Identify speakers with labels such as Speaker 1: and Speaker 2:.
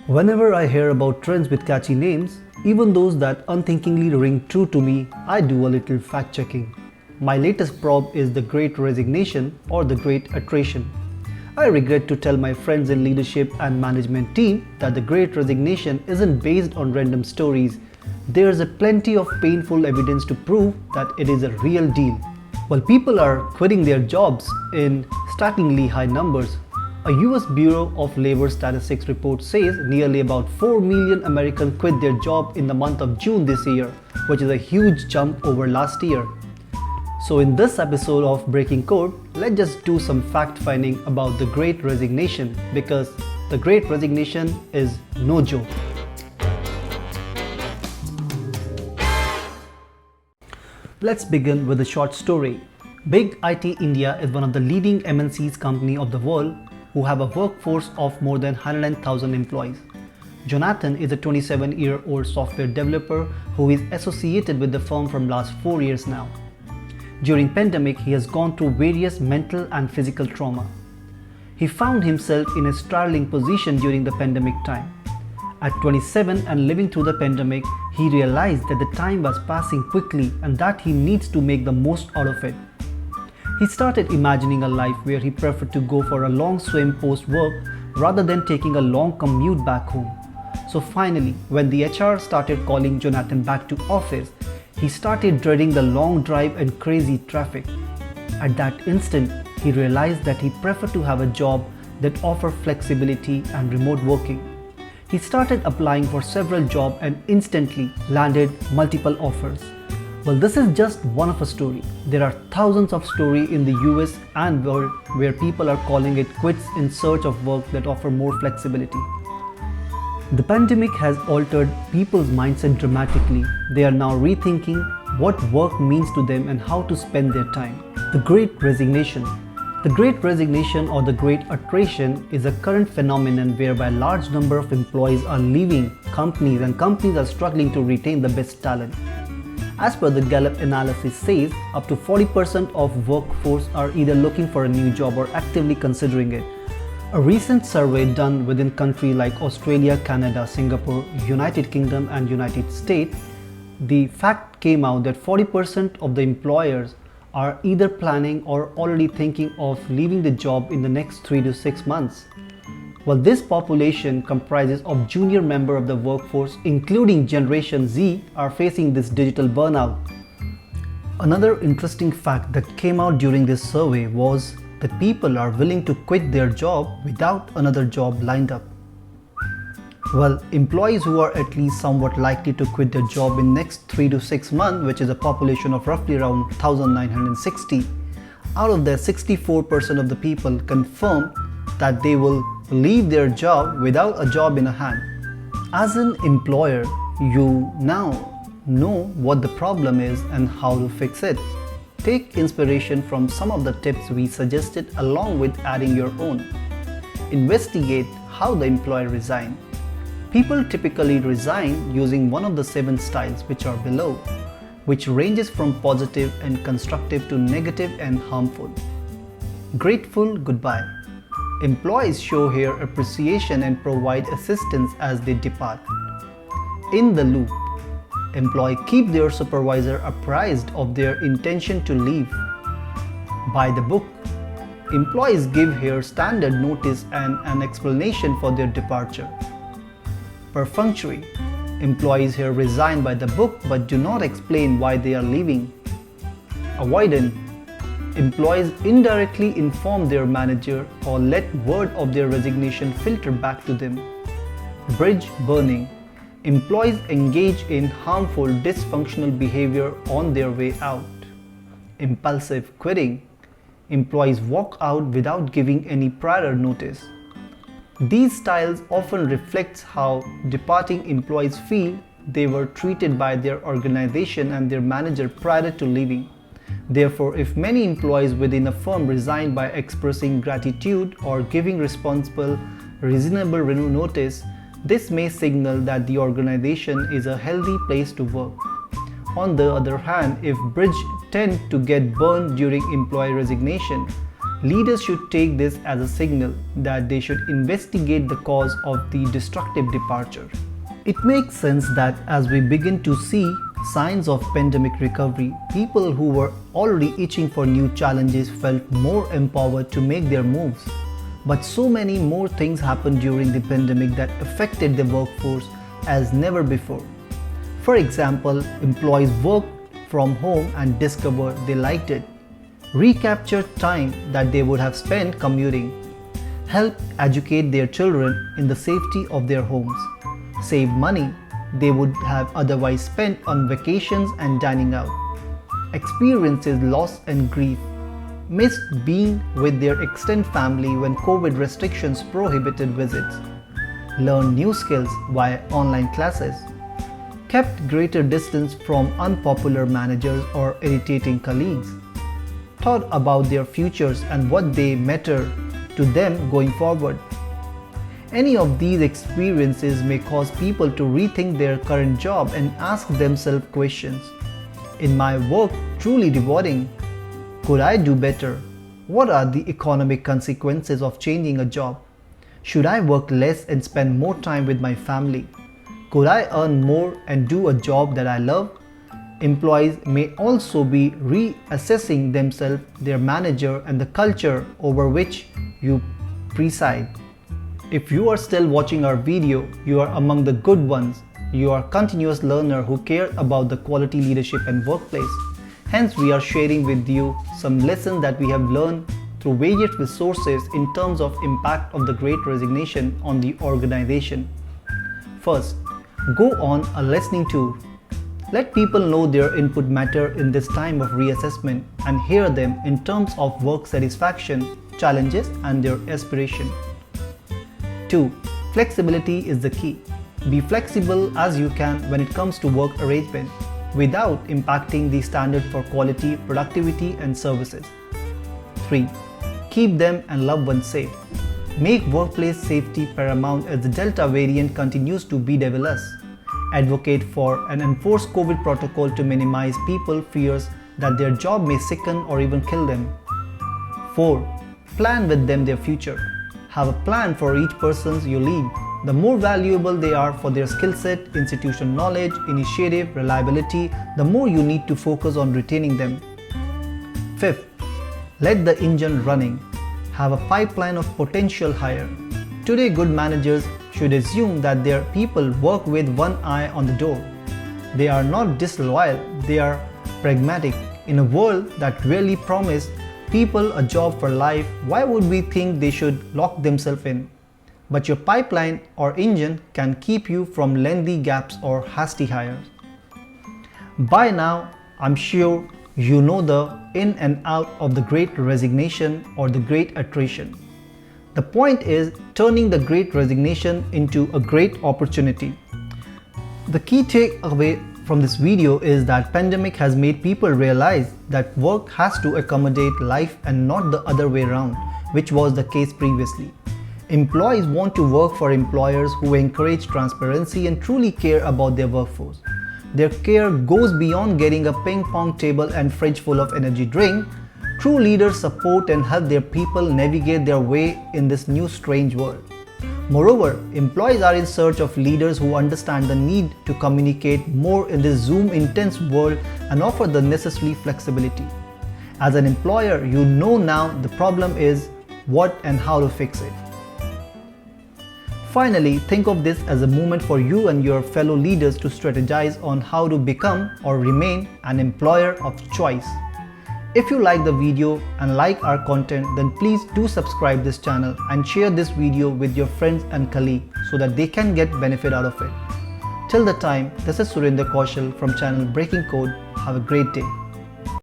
Speaker 1: Whenever I hear about trends with catchy names, even those that unthinkingly ring true to me, I do a little fact checking. My latest prop is the Great Resignation or the Great Attrition. I regret to tell my friends in leadership and management team that the Great Resignation isn't based on random stories. There's a plenty of painful evidence to prove that it is a real deal. While people are quitting their jobs in staggeringly high numbers, a US Bureau of Labor Statistics report says nearly about 4 million Americans quit their job in the month of June this year, which is a huge jump over last year. So in this episode of Breaking Code, let's just do some fact finding about the Great Resignation, because the Great Resignation is no joke. Let's begin with a short story. Big IT India is one of the leading MNCs company of the world who have a workforce of more than 100,000 employees. Jonathan is a 27-year-old software developer who is associated with the firm from last 4 years now. During pandemic, he has gone through various mental and physical trauma. He found himself in a straddling position during the pandemic time. At 27 and living through the pandemic, he realized that the time was passing quickly and that he needs to make the most out of it. He started imagining a life where he preferred to go for a long swim post-work rather than taking a long commute back home. So finally, when the HR started calling Jonathan back to office, he started dreading the long drive and crazy traffic. At that instant, he realized that he preferred to have a job that offered flexibility and remote working. He started applying for several jobs and instantly landed multiple offers. Well, this is just one of a story. There are thousands of stories in the US and world where people are calling it quits in search of work that offer more flexibility. The pandemic has altered people's mindset dramatically. They are now rethinking what work means to them and how to spend their time. The Great Resignation. The Great Resignation or the Great Attrition is a current phenomenon whereby a large number of employees are leaving companies and companies are struggling to retain the best talent. As per the Gallup analysis says, up to 40% of workforce are either looking for a new job or actively considering it. A recent survey done within countries like Australia, Canada, Singapore, United Kingdom and United States, the fact came out that 40% of the employers are either planning or already thinking of leaving the job in the next 3 to 6 months. Well, this population comprises of junior members of the workforce, including Generation Z, are facing this digital burnout. Another interesting fact that came out during this survey was that people are willing to quit their job without another job lined up. Well, employees who are at least somewhat likely to quit their job in next 3 to 6 months, which is a population of roughly around 1,960, out of that 64% of the people confirm that they will leave their job without a job in hand. As an employer, you now know what the problem is and how to fix it. Take inspiration from some of the tips we suggested along with adding your own. Investigate how the employer resigned. People typically resign using one of the 7 styles which are below, which ranges from positive and constructive to negative and harmful. Grateful goodbye. Employees show here appreciation and provide assistance as they depart. In the loop. Employees keep their supervisor apprised of their intention to leave. By the book. Employees give here standard notice and an explanation for their departure. Perfunctory. Employees here resign by the book but do not explain why they are leaving. Avoidant. Employees indirectly inform their manager or let word of their resignation filter back to them. Bridge burning. Employees engage in harmful, dysfunctional behavior on their way out. Impulsive quitting. Employees walk out without giving any prior notice. These styles often reflect how departing employees feel they were treated by their organization and their manager prior to leaving. Therefore, if many employees within a firm resign by expressing gratitude or giving responsible, reasonable notice, this may signal that the organization is a healthy place to work. On the other hand, if bridge tend to get burned during employee resignation, Leaders should take this as a signal that they should investigate the cause of the destructive departure. It makes sense that as we begin to see signs of pandemic recovery, people who were already itching for new challenges felt more empowered to make their moves. But so many more things happened during the pandemic that affected the workforce as never before. For example, employees worked from home and discovered they liked it, recaptured time that they would have spent commuting, helped educate their children in the safety of their homes, saved money they would have otherwise spent on vacations and dining out, experiences loss and grief, missed being with their extended family when COVID restrictions prohibited visits, learned new skills via online classes, kept greater distance from unpopular managers or irritating colleagues, thought about their futures and what they matter to them going forward. Any of these experiences may cause people to rethink their current job and ask themselves questions. Is my work truly rewarding? Could I do better? What are the economic consequences of changing a job? Should I work less and spend more time with my family? Could I earn more and do a job that I love? Employees may also be reassessing themselves, their manager, and the culture over which you preside. If you are still watching our video, you are among the good ones. You are a continuous learner who cares about the quality leadership and workplace. Hence, we are sharing with you some lessons that we have learned through various resources in terms of impact of the Great Resignation on the organization. First, go on a listening tour. Let people know their input matter in this time of reassessment and hear them in terms of work satisfaction, challenges, and their aspiration. 2. Flexibility is the key. Be flexible as you can when it comes to work arrangement without impacting the standard for quality, productivity, and services. 3. Keep them and loved ones safe. Make workplace safety paramount as the Delta variant continues to bedevil us. Advocate for and enforce COVID protocol to minimize people's fears that their job may sicken or even kill them. 4. Plan with them their future. Have a plan for each person you lead. The more valuable they are for their skill set, institutional knowledge, initiative, reliability, the more you need to focus on retaining them. 5th, let the engine running. Have a pipeline of potential hire. Today, good managers should assume that their people work with one eye on the door. They are not disloyal, they are pragmatic. In a world that really promised people a job for life, why would we think they should lock themselves in? But your pipeline or engine can keep you from lengthy gaps or hasty hires. By now, I'm sure you know the in and out of the Great Resignation or the Great Attrition. The point is turning the Great Resignation into a great opportunity. The key takeaway from this video is that pandemic has made people realize that work has to accommodate life and not the other way around, which was the case previously. Employees want to work for employers who encourage transparency and truly care about their workforce. Their care goes beyond getting a ping pong table and fridge full of energy drink. True leaders support and help their people navigate their way in this new strange world. Moreover, employees are in search of leaders who understand the need to communicate more in this Zoom-intense world and offer the necessary flexibility. As an employer, you know now the problem is what and how to fix it. Finally, think of this as a moment for you and your fellow leaders to strategize on how to become or remain an employer of choice. If you like the video and like our content, then please do subscribe this channel and share this video with your friends and colleagues so that they can get benefit out of it. Till the time, this is Surendra Kaushal from channel Breaking Code. Have a great day.